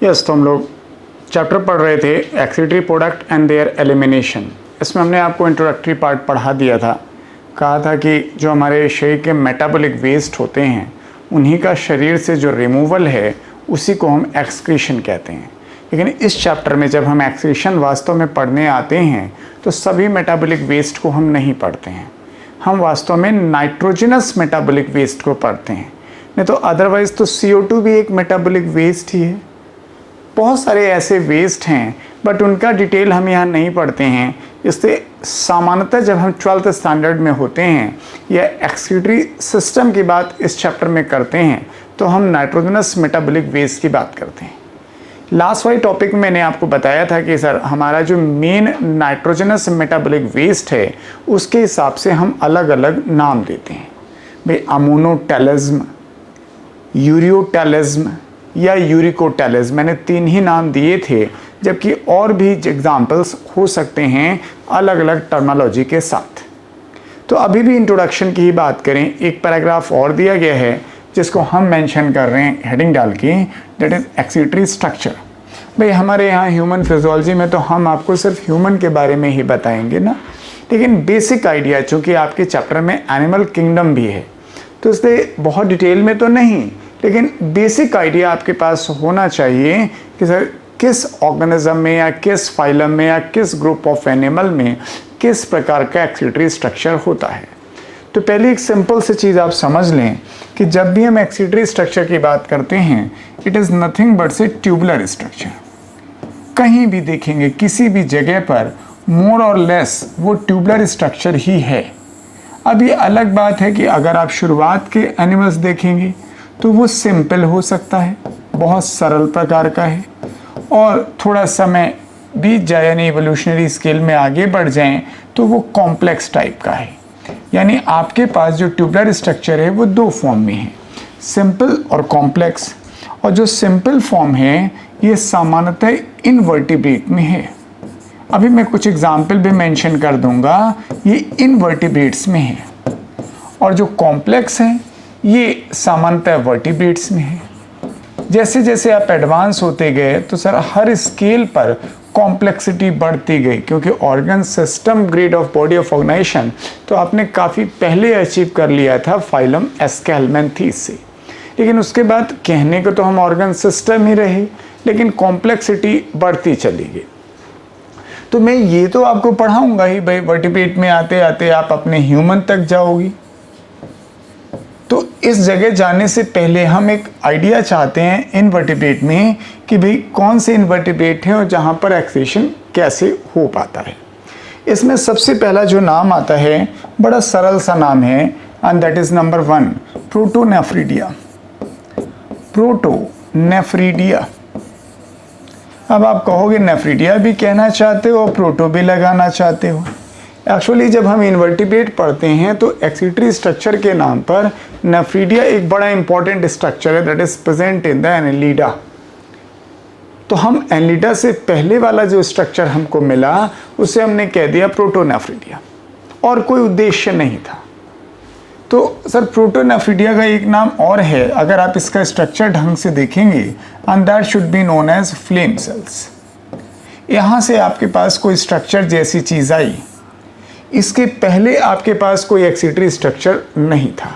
Yes, तो हम लोग चैप्टर पढ़ रहे थे excretory product and there elimination. इसमें हमने आपको इंट्रोडक्टरी पार्ट पढ़ा दिया था। कहा था कि जो हमारे शरीर के मेटाबॉलिक वेस्ट होते हैं उन्हीं का शरीर से जो रिमूवल है उसी को हम एक्सक्रीशन कहते हैं। लेकिन इस चैप्टर में जब हम एक्सक्रीशन वास्तव में पढ़ने आते हैं तो सभी मेटाबॉलिक वेस्ट को हम नहीं पढ़ते हैं, हम वास्तव में नाइट्रोजनस मेटाबॉलिक वेस्ट को पढ़ते हैं। नहीं तो अदरवाइज़ तो CO2 भी एक मेटाबॉलिक वेस्ट ही है। बहुत सारे ऐसे वेस्ट हैं बट उनका डिटेल हम यहाँ नहीं पढ़ते हैं। इससे सामान्यतः जब हम 12th स्टैंडर्ड में होते हैं या एक्सक्रीटरी सिस्टम की बात इस चैप्टर में करते हैं तो हम नाइट्रोजनस मेटाबॉलिक वेस्ट की बात करते हैं। लास्ट वाली टॉपिक में मैंने आपको बताया था कि सर हमारा जो मेन नाइट्रोजनस मेटाबॉलिक वेस्ट है उसके हिसाब से हम अलग अलग नाम देते हैं। भाई अमोनोटैलिज्म, यूरियोटैलिज्म या यूरिकोटैलिज्म, मैंने 3 ही नाम दिए थे, जबकि और भी एग्जाम्पल्स हो सकते हैं अलग अलग टर्मिनोलॉजी के साथ। तो अभी भी इंट्रोडक्शन की ही बात करें, एक पैराग्राफ और दिया गया है जिसको हम मेंशन कर रहे हैं हेडिंग डाल के, दैट इज एक्सीटरी स्ट्रक्चर। भाई हमारे यहाँ ह्यूमन फिजियोलॉजी में तो हम आपको सिर्फ ह्यूमन के बारे में ही बताएंगे ना, लेकिन बेसिक आइडिया चूँकि आपके चैप्टर में एनिमल किंगडम भी है तो इसलिए बहुत डिटेल में तो नहीं, लेकिन बेसिक आइडिया आपके पास होना चाहिए कि सर किस ऑर्गेनिज्म में या किस फाइलम में या किस ग्रुप ऑफ एनिमल में किस प्रकार का एक्सीटरी स्ट्रक्चर होता है। तो पहले एक सिंपल सी चीज़ आप समझ लें कि जब भी हम एक्सीटरी स्ट्रक्चर की बात करते हैं इट इज़ नथिंग बट से ट्यूबुलर स्ट्रक्चर। कहीं भी देखेंगे किसी भी जगह पर मोर और लेस वो ट्यूबुलर स्ट्रक्चर ही है। अब ये अलग बात है कि अगर आप शुरुआत के एनिमल्स देखेंगे तो वो सिंपल हो सकता है, बहुत सरल प्रकार का है, और थोड़ा समय बीत जाए यानी इवोल्यूशनरी स्केल में आगे बढ़ जाएं तो वो कॉम्प्लेक्स टाइप का है। यानी आपके पास जो ट्यूबुलर स्ट्रक्चर है वो 2 फॉर्म में है, सिंपल और कॉम्प्लेक्स। और जो सिंपल फॉर्म है ये सामान्यतः इनवर्टिब्रेट में है। अभी मैं कुछ एग्जाम्पल भी मेंशन कर दूंगा, ये इनवर्टिब्रेट्स में है। और जो कॉम्प्लेक्स है ये सामान्यतः वर्टिब्रेट्स में है। जैसे जैसे आप एडवांस होते गए तो सर हर स्केल पर कॉम्प्लेक्सिटी बढ़ती गई, क्योंकि organ system grade of body of organisation तो आपने काफ़ी पहले अचीव कर लिया था फाइलम एस्केलमेंथीज से, लेकिन उसके बाद कहने को तो हम ऑर्गन सिस्टम ही रहे लेकिन कॉम्प्लेक्सिटी बढ़ती चली गई। तो मैं ये तो आपको पढ़ाऊंगा ही भाई, वर्टिब्रेट में आते आते आप अपने ह्यूमन तक जाओगी। तो इस जगह जाने से पहले हम एक आइडिया चाहते हैं इनवर्टिब्रेट में कि भाई कौन से इनवर्टिब्रेट हैं और जहाँ पर एक्सेशन कैसे हो पाता है। इसमें सबसे पहला जो नाम आता है बड़ा सरल सा नाम है and that is number 1, protonephridia. Protonephridia. अब आप कहोगे नेफ्रिडिया भी कहना चाहते हो और प्रोटो भी लगाना चाहते हो। एक्चुअली जब हम इनवर्टिब्रेट पढ़ते हैं तो एक्सीटरी स्ट्रक्चर के नाम पर नेफ्रिडिया एक बड़ा इंपॉर्टेंट स्ट्रक्चर है that is present in the Annelida. तो हम एनेलिडा से पहले वाला जो स्ट्रक्चर हमको मिला उसे हमने कह दिया प्रोटोनेफ्रिडिया, और कोई उद्देश्य नहीं था। तो सर प्रोटोनेफ्रिडिया का एक नाम और है, अगर आप इसका स्ट्रक्चर ढंग से देखेंगे, and that should be known as flame cells. यहाँ से आपके पास कोई स्ट्रक्चर जैसी चीज़ आई, इसके पहले आपके पास कोई एक्सीटरी स्ट्रक्चर नहीं था।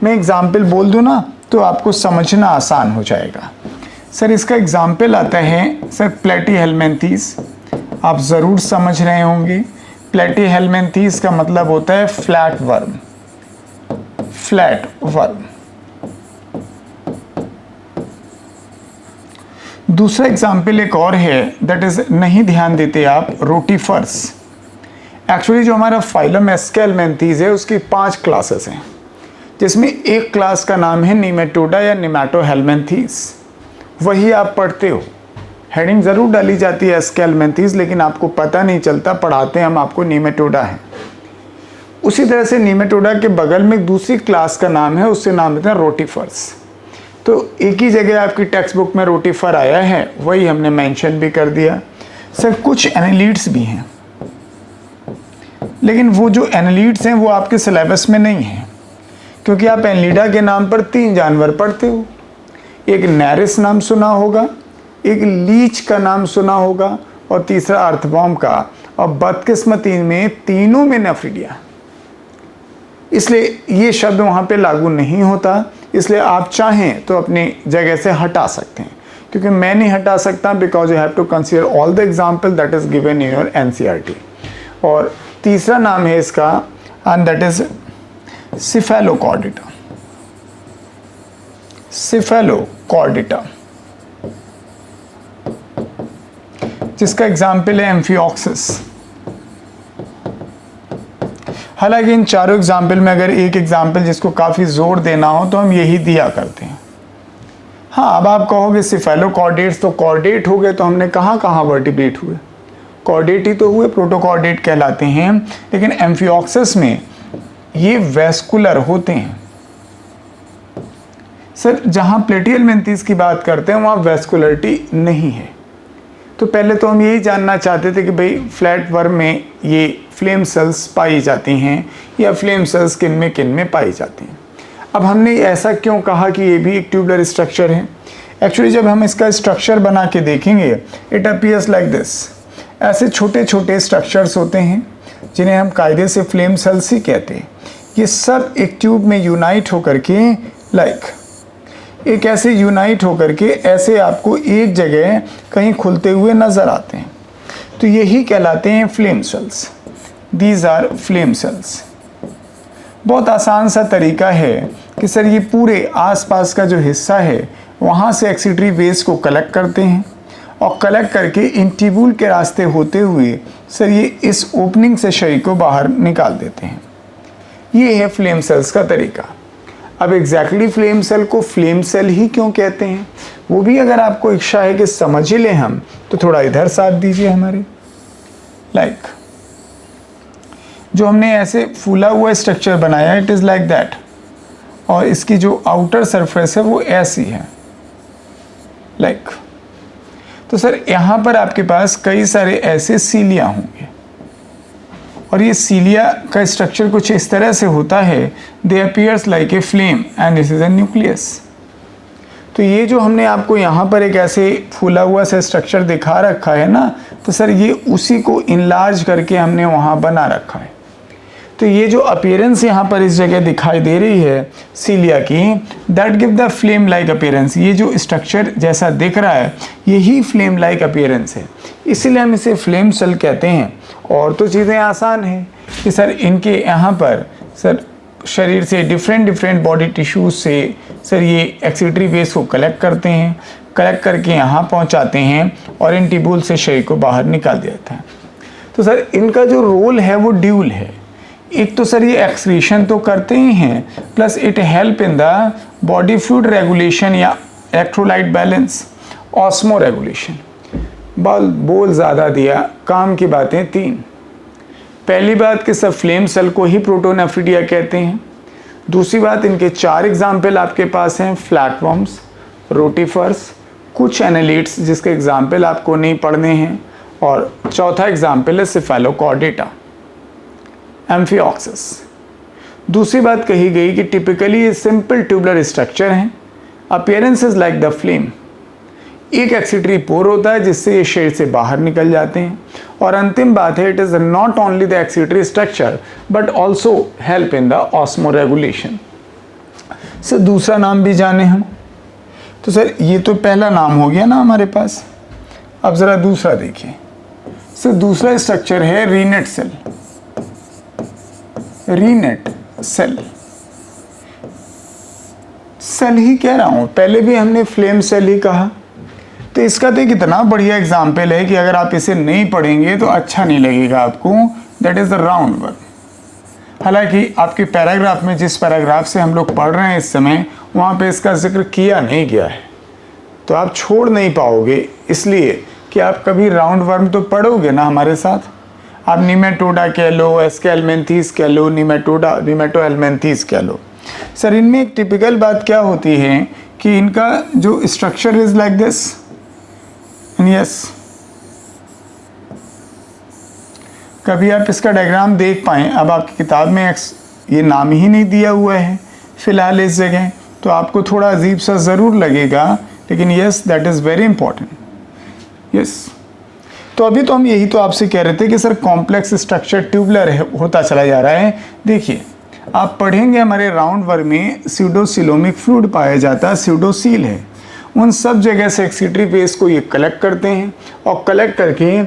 मैं एग्जाम्पल बोल दूँ ना तो आपको समझना आसान हो जाएगा। सर इसका एग्जाम्पल आता है सर प्लेटीहेल्मिन्थेस। आप ज़रूर समझ रहे होंगे, प्लेटीहेल्मिन्थेस का मतलब होता है फ्लैट वर्म। Flat worm. दूसरा एग्जाम्पल एक और है दैट इज, नहीं ध्यान देते आप, रोटीफर्स। एक्चुअली जो हमारा फाइलम एस्केलमेंथीज है उसकी 5 क्लासेस हैं, जिसमें एक क्लास का नाम है निमेटोडा या निमेटोहेल्मिन्थेस। वही आप पढ़ते हो, हेडिंग ज़रूर डाली जाती है एस्केलमेंथेस, लेकिन आपको पता नहीं चलता, पढ़ाते हम आपको निमेटोडा है। उसी तरह से निमेटोडा के बगल में एक दूसरी क्लास का नाम है, उससे नाम देते हैं रोटीफर्स। तो एक ही जगह आपकी टेक्स्ट बुक में रोटीफर आया है, वही हमने मेंशन भी कर दिया। सर कुछ एनेलिड्स भी हैं, लेकिन वो जो एनेलिड्स हैं वो आपके सिलेबस में नहीं है, क्योंकि आप एनेलिडा के नाम पर 3 जानवर पढ़ते हो। एक नेरिस नाम सुना होगा, एक लीच का नाम सुना होगा और तीसरा अर्थवॉर्म का, और बदकिस्मती में तीनों में नेफ्रिडिया, इसलिए ये शब्द वहाँ पे लागू नहीं होता। इसलिए आप चाहें तो अपनी जगह से हटा सकते हैं, क्योंकि मैं नहीं हटा सकता, because you have to consider all the example that is given in your NCERT. और तीसरा नाम है इसका, and that is cephalochordata. Cephalochordata, जिसका एग्जाम्पल है एम्फिऑक्सिस। हालांकि इन चारों एग्जाम्पल में अगर एक एग्जाम्पल जिसको काफ़ी जोर देना हो तो हम यही दिया करते हैं। हाँ, अब आप कहोगे सिफेलोकॉर्डेट्स तो कॉर्डेट हो गए, तो हमने कहाँ कहाँ वर्टिब्रेट हुए? कॉर्डेट ही तो हुए, प्रोटोकॉर्डेट कहलाते हैं। लेकिन एम्फिऑक्सिस में ये वेस्कुलर होते हैं। सर, जहाँ प्लेटियल मेंथिस की बात करते हैं वहाँ वेस्कुलरिटी नहीं है। तो पहले तो हम यही जानना चाहते थे कि भाई फ्लैट वर्म में ये फ्लेम सेल्स पाई जाती हैं या फ्लेम सेल्स किन में पाई जाती हैं। अब हमने ऐसा क्यों कहा कि ये भी एक ट्यूबुलर स्ट्रक्चर है? एक्चुअली जब हम इसका स्ट्रक्चर बना के देखेंगे, इट अपीयर्स लाइक दिस। ऐसे छोटे छोटे स्ट्रक्चर्स होते हैं जिन्हें हम कायदे से फ्लेम सेल्स ही कहते हैं। ये सब एक ट्यूब में यूनाइट होकर के एक ऐसे यूनाइट होकर के ऐसे आपको एक जगह कहीं खुलते हुए नज़र आते हैं, तो यही कहलाते हैं flame cells. These are flame cells. बहुत आसान सा तरीका है कि सर ये पूरे आसपास का जो हिस्सा है वहाँ से एक्सीटरी वेस्ट को कलेक्ट करते हैं और कलेक्ट करके इन ट्यूब्यूल के रास्ते होते हुए सर ये इस ओपनिंग से शरीर को बाहर निकाल देते हैं। ये है फ्लेम सेल्स का तरीका। अब एग्जैक्टली फ्लेम सेल को फ्लेम सेल ही क्यों कहते हैं, वो भी अगर आपको इच्छा है कि समझ ही लें हम, तो थोड़ा इधर साथ दीजिए हमारे। लाइक जो हमने ऐसे फूला हुआ स्ट्रक्चर बनाया, इट इज़ लाइक दैट, और इसकी जो आउटर सरफेस है वो ऐसी है, लाइक। तो सर यहाँ पर आपके पास कई सारे ऐसे सीलिया होंगे, और ये सीलिया का स्ट्रक्चर कुछ इस तरह से होता है, दे appears like a flame and this is a nucleus. तो ये जो हमने आपको यहाँ पर एक ऐसे फूला हुआ सा स्ट्रक्चर दिखा रखा है ना, तो सर ये उसी को इनलार्ज करके हमने वहाँ बना रखा है। तो ये जो अपीयरेंस यहाँ पर इस जगह दिखाई दे रही है सीलिया की, that give the flame like appearance. ये जो स्ट्रक्चर जैसा दिख रहा है यही फ्लेम लाइक अपीयरेंस है, इसीलिए हम इसे फ्लेम सेल कहते हैं। और तो चीज़ें आसान हैं कि सर इनके यहाँ पर सर शरीर से डिफरेंट बॉडी टिश्यूज से सर ये एक्सीटरी वेस्ट को कलेक्ट करते हैं, कलेक्ट करके यहाँ पहुँचाते हैं और इन ट्यूब्यूल से शरीर को बाहर निकाल दिया जाता है। तो सर इनका जो रोल है वो ड्यूल है। एक तो सर ये एक्सक्रीशन तो करते ही हैं, plus it help in the body fluid regulation या इलेक्ट्रोलाइट बैलेंस, ऑस्मो रेगुलेशन। बोल ज़्यादा दिया, काम की बातें तीन। पहली बात कि सब फ्लेम सेल को ही प्रोटोनेफ्रिडिया कहते हैं। दूसरी बात, इनके चार एग्जाम्पल आपके पास हैं, फ्लैटवर्म्स, रोटिफर्स, कुछ एनालिट्स जिसके एग्जाम्पल आपको नहीं पढ़ने हैं, और चौथा एग्जाम्पल है सिफेलोकॉर्डेटा, एम्फिऑक्सिस। दूसरी बात कही गई कि टिपिकली ये सिंपल ट्यूबुलर स्ट्रक्चर हैं, appearance is like the flame. एक एक्सीटरी पोर होता है जिससे ये शरीर से बाहर निकल जाते हैं। और अंतिम बात है, it is not only the excretory structure but also help in the osmo regulation. Sir दूसरा नाम भी जाने हम, तो सर ये तो पहला नाम हो गया ना हमारे पास। अब ज़रा दूसरा देखिए सर, दूसरा स्ट्रक्चर है रीनेट सेल। रीनेट सेल, सेल ही कह रहा हूँ, पहले भी हमने फ्लेम सेल ही कहा। तो इसका तो एक इतना बढ़िया एग्जाम्पल है कि अगर आप इसे नहीं पढ़ेंगे तो अच्छा नहीं लगेगा आपको। That is the round worm. हालांकि आपके पैराग्राफ में जिस पैराग्राफ से हम लोग पढ़ रहे हैं इस समय, वहाँ पे इसका जिक्र किया नहीं गया है, तो आप छोड़ नहीं पाओगे, इसलिए कि आप कभी राउंड वर्म तो पढ़ोगे ना हमारे साथ। आप निमेटोडा कह लो, एस्केलमेंथीस कह लो, निमेटोहेलमेंथीस कह लो। सर इनमें एक टिपिकल बात क्या होती है कि इनका जो structure is like this, yes, कभी आप इसका डायग्राम देख पाएँ। अब आपकी किताब में ये नाम ही नहीं दिया हुआ है फिलहाल इस जगह, तो आपको थोड़ा अजीब सा ज़रूर लगेगा, लेकिन yes that is very important. Yes. तो अभी तो हम यही तो आपसे कह रहे थे कि सर कॉम्प्लेक्स स्ट्रक्चर ट्यूबुलर होता चला जा रहा है। देखिए आप पढ़ेंगे हमारे राउंड वर्म में स्यूडोसिलोमिक फ्लूइड पाया जाता है, स्यूडोसील है। उन सब जगह से एक्सीटरी फेस को ये कलेक्ट करते हैं और कलेक्ट करके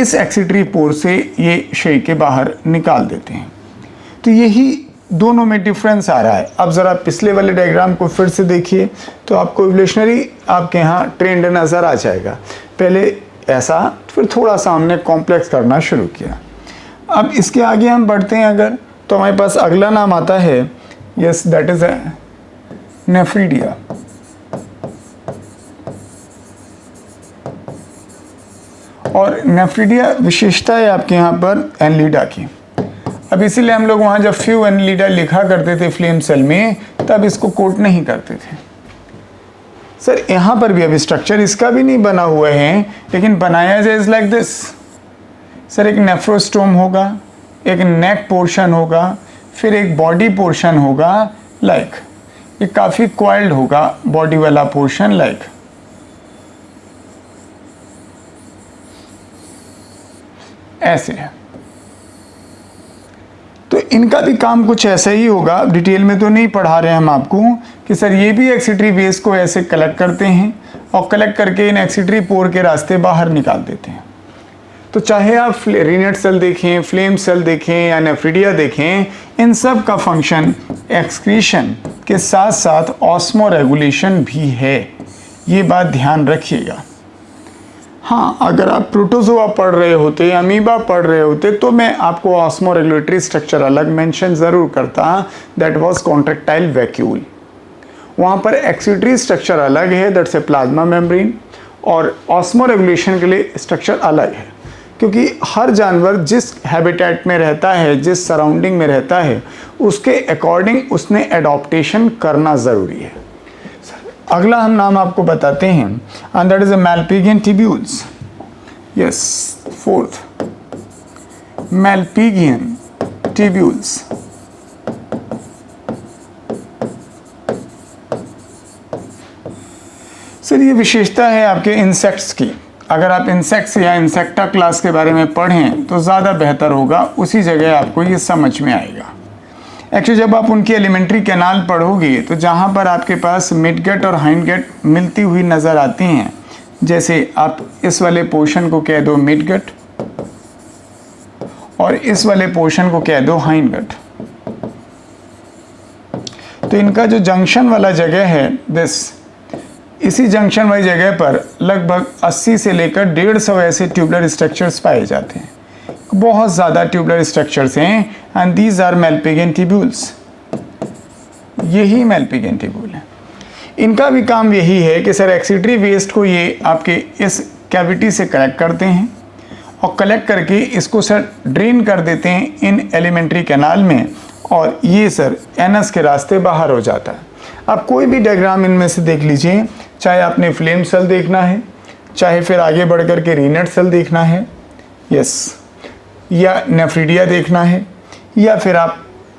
इस एक्सीटरी पोर से ये शय के बाहर निकाल देते हैं। तो यही दोनों में डिफरेंस आ रहा है। अब ज़रा पिछले वाले डायग्राम को फिर से देखिए तो आपको इवोल्यूशनरी आपके यहाँ ट्रेंड नज़र आ जाएगा। पहले ऐसा, फिर थोड़ा सा हमने कॉम्प्लेक्स करना शुरू किया। अब इसके आगे हम बढ़ते हैं अगर, तो हमारे पास अगला नाम आता है, यस, दैट इज नेफ्रीडिया। और नेफ्रीडिया विशेषता है आपके यहाँ पर एनलीडा की। अब इसीलिए हम लोग वहाँ जब फ्यू एनलीडा लिखा करते थे फ्लेम सेल में, तब इसको कोट नहीं करते थे। सर यहाँ पर भी अभी स्ट्रक्चर इसका भी नहीं बना हुआ है, लेकिन बनाया जाए इज लाइक दिस। सर एक नेफ्रोस्टोम होगा, एक नेक पोर्शन होगा, फिर एक बॉडी पोर्शन होगा लाइक, ये काफ़ी क्वाइल्ड होगा बॉडी वाला पोर्शन लाइक। ऐसे है। तो इनका भी काम कुछ ऐसा ही होगा। डिटेल में तो नहीं पढ़ा रहे हम आपको कि सर ये भी एक्सीटरी वेस को ऐसे कलेक्ट करते हैं और कलेक्ट करके इन एक्सीटरी पोर के रास्ते बाहर निकाल देते हैं। तो चाहे आप रीनेट सेल देखें, फ्लेम सेल देखें या नेफ्रीडिया देखें, इन सब का फंक्शन एक्सक्रीशन के साथ साथ ऑस्मो रेगुलेशन भी है। ये बात ध्यान रखिएगा। हाँ, अगर आप प्रोटोजोआ पढ़ रहे होते, अमीबा पढ़ रहे होते, तो मैं आपको ऑस्मो रेगुलेटरी स्ट्रक्चर अलग मेंशन ज़रूर करता, दैट वाज कॉन्ट्रेक्टाइल वैक्यूल। वहाँ पर एक्सीटरी स्ट्रक्चर अलग है, दैट्स ए प्लाज्मा मेम्ब्रेन, और ऑस्मो रेगुलेशन के लिए स्ट्रक्चर अलग है। क्योंकि हर जानवर जिस हैबिटेट में रहता है, जिस सराउंडिंग में रहता है, उसके अकॉर्डिंग उसने एडॉप्टेशन करना ज़रूरी है। अगला हम नाम आपको बताते हैं, and that is a Malpighian tubules. Yes, fourth Malpighian tubules. Sir ये विशेषता है आपके इंसेक्ट्स की। अगर आप इंसेक्ट्स या इंसेक्टा क्लास के बारे में पढ़ें तो ज़्यादा बेहतर होगा, उसी जगह आपको ये समझ में आएगा। एक्चुअली जब आप उनकी एलिमेंट्री कैनाल पढ़ोगे तो जहाँ पर आपके पास मिडगट और हाइंडगट मिलती हुई नज़र आती हैं, जैसे आप इस वाले पोर्शन को कह दो मिडगट और इस वाले पोर्शन को कह दो हाइंडगट, तो इनका जो जंक्शन वाला जगह है दिस, इसी जंक्शन वाली जगह पर लगभग 80 से लेकर 150 ऐसे ट्यूबुलर स्ट्रक्चर्स पाए जाते हैं। बहुत ज़्यादा ट्यूबुलर स्ट्रक्चर्स हैं, एंड दीज आर मैल्पिगियन ट्यूब्यूल्स। यही मैल्पिगियन ट्यूब्यूल है। इनका भी काम यही है कि सर एक्सीटरी वेस्ट को ये आपके इस कैविटी से कलेक्ट करते हैं और कलेक्ट करके इसको सर ड्रेन कर देते हैं इन एलिमेंट्री कैनाल में, और ये सर एनस के रास्ते बाहर हो जाता है। आप कोई भी डायग्राम इनमें से देख लीजिए, चाहे आपने फ्लेम सेल देखना है, चाहे फिर आगे बढ़ कर के रीनेट सेल देखना है, यस, या नेफ्रीडिया देखना है, या फिर आप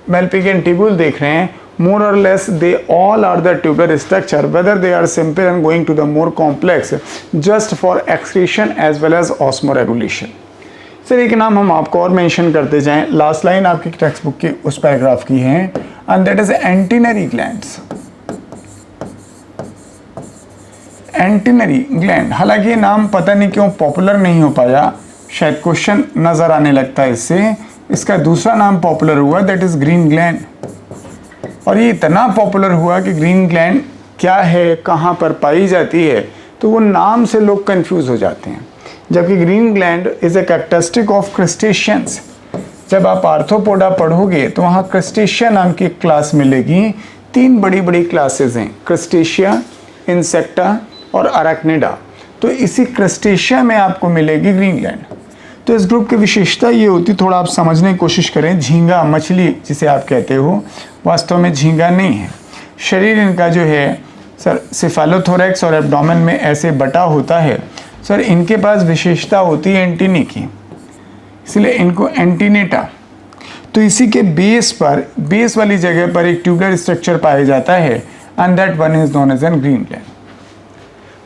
मैल्पिगियन ट्यूब्यूल देख रहे हैं, more or less they all are the tubular structure, whether they are simple and going to the more complex just for excretion as well as osmoregulation। Sir एक नाम हम आपको और मेंशन करते जाएं, लास्ट लाइन आपकी टेक्स्ट बुक की उस पैराग्राफ की है, and that is antennary glands. Antennary gland, हालांकि ये नाम पता नहीं क्यों पॉपुलर नहीं हो पाया, शायद क्वेश्चन नज़र आने लगता है इससे। इसका दूसरा नाम पॉपुलर हुआ, दैट इज़ ग्रीन ग्लैंड। और ये इतना पॉपुलर हुआ कि ग्रीन ग्लैंड क्या है, कहाँ पर पाई जाती है, तो वो नाम से लोग कंफ्यूज हो जाते हैं। जबकि green gland is a characteristic of crustaceans. जब आप आर्थ्रोपोडा पढ़ोगे तो वहाँ क्रस्टेशिया नाम की क्लास मिलेगी। 3 बड़ी बड़ी क्लासेस हैं, क्रस्टेशिया, इंसेक्टा और अराक्निडा। तो इसी क्रस्टेशिया में आपको मिलेगी ग्रीन ग्लैंड। तो इस ग्रुप की विशेषता ये होती, थोड़ा आप समझने की कोशिश करें, झींगा मछली जिसे आप कहते हो, वास्तव में झींगा नहीं है। शरीर इनका जो है सर सिफेलोथोरैक्स और एब्डोमेन में ऐसे बटा होता है। सर इनके पास विशेषता होती है एंटीनी की, इसलिए इनको एंटीनेटा। तो इसी के बेस पर, बेस वाली जगह पर एक ट्यूबुलर स्ट्रक्चर पाया जाता है, and that one is known as an green gland.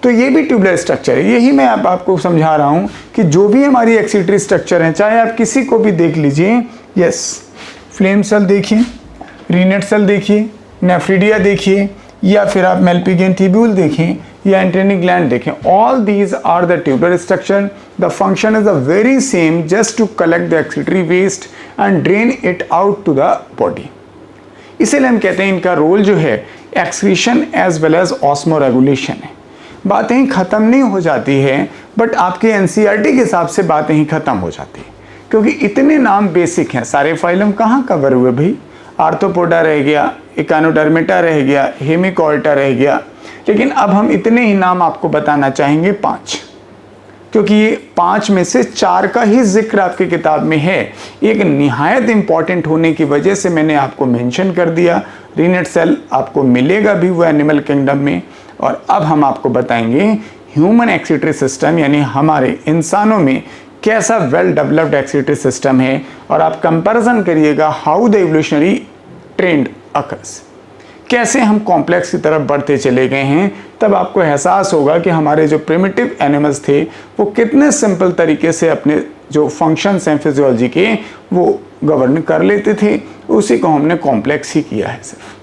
तो ये भी ट्यूबुलर स्ट्रक्चर है। यही मैं आपको समझा रहा हूँ कि जो भी हमारी एक्सीटरी स्ट्रक्चर है, चाहे आप किसी को भी देख लीजिए, यस, फ्लेम सेल देखिए, रीनेट सेल देखिए, नेफ्रिडिया देखिए, या फिर आप मेल्पिगियन ट्यूब्यूल देखें या एंटेनिक ग्लैंड देखें, all these are the tubular structure. The function is the very same, just to collect the excretory waste and drain it out to the body. इसीलिए हम कहते हैं इनका रोल जो है excretion as well as osmoregulation है। बातें ही ख़त्म नहीं हो जाती है, बट आपके एनसीईआरटी के हिसाब से बातें ही ख़त्म हो जाती है, क्योंकि इतने नाम बेसिक हैं। सारे फाइलम कहाँ कवर हुए भाई? आर्थ्रोपोडा रह गया, इकानोडर्मेटा रह गया, हेमिकॉर्टा रह गया, लेकिन अब हम इतने ही नाम आपको बताना चाहेंगे 5, क्योंकि ये 5 में से 4 का ही जिक्र आपकी किताब में है। एक निहायत इंपॉर्टेंट होने की वजह से मैंने आपको मेंशन कर दिया। रीनेट सेल आपको मिलेगा भी वो एनिमल किंगडम में। और अब हम आपको बताएंगे ह्यूमन एक्सीटरी सिस्टम, यानी हमारे इंसानों में कैसा वेल डेवलप्ड एक्सीटरी सिस्टम है, और आप कंपैरिजन करिएगा how the evolutionary trend occurs, कैसे हम कॉम्प्लेक्स की तरफ बढ़ते चले गए हैं। तब आपको एहसास होगा कि हमारे जो प्रिमिटिव एनिमल्स थे वो कितने सिंपल तरीके से अपने जो फंक्शंस हैं फिजियोलॉजी के वो गवर्न कर लेते थे। उसी को हमने कॉम्प्लेक्स ही किया है सिर्फ।